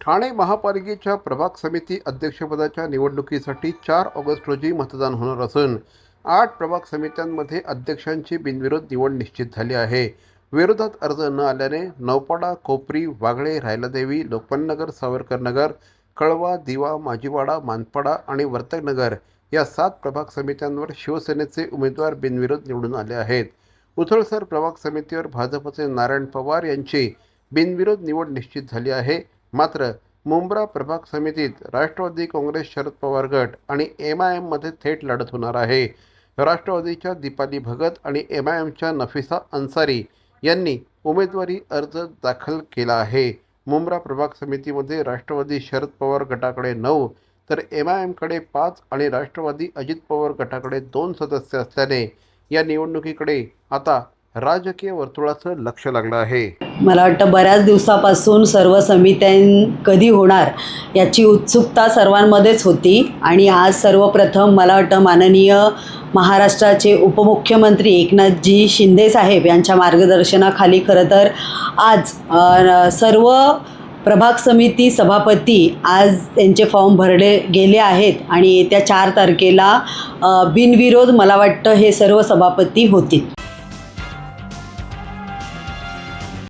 ठाणे महापालिकेच्या प्रभाग समिती अध्यक्षपदाच्या निवडणुकीसाठी 4 ऑगस्ट रोजी मतदान होणार असून 8 प्रभाग समित्यांमध्ये अध्यक्षांची बिनविरोध निवड निश्चित झाली आहे. विरोधात अर्ज न आल्याने नौपाडा, कोपरी, वागळे, रायलादेवी, लोकमान्यनगर, सावरकरनगर, कळवा, दिवा, माजीवाडा, मानपाडा आणि वर्तकनगर या 7 प्रभाग समित्यांवर शिवसेनेचे उमेदवार बिनविरोध निवडून आले आहेत. उथळसर प्रभाग समितीवर भाजपचे नारायण पवार यांची बिनविरोध निवड निश्चित झाली आहे. मात्र मुंब्रा प्रभाग समितीत राष्ट्रवादी काँग्रेस, शरद पवार गट आणि MIMमध्ये थेट लढत होणार आहे. राष्ट्रवादीच्या दीपाली भगत आणि MIMच्या नफिसा अन्सारी यांनी उमेदवारी अर्ज दाखल केला आहे. मुंब्रा प्रभाग समितीमध्ये राष्ट्रवादी शरद पवार गटाकडे 9 तर MIMकडे 5 आणि राष्ट्रवादी अजित पवार गटाकडे 2 सदस्य असल्याने या निवडणुकीकडे आता राजकीय वर्तुळाचं लक्ष लागलं आहे. मला वाटतं बऱ्याच दिवसापासून सर्व समित्या कधी होणार याची उत्सुकता सर्वांमध्येच होती आणि आज सर्वप्रथम मला वाटतं माननीय महाराष्ट्राचे उपमुख्यमंत्री एकनाथजी शिंदे साहेब यांच्या मार्गदर्शनाखाली खरं तर आज सर्व प्रभाग समिती सभापती आज त्यांचे फॉर्म भरले गेले आहेत आणि येत्या 4 तारखेला बिनविरोध मला वाटतं हे सर्व सभापती होतील.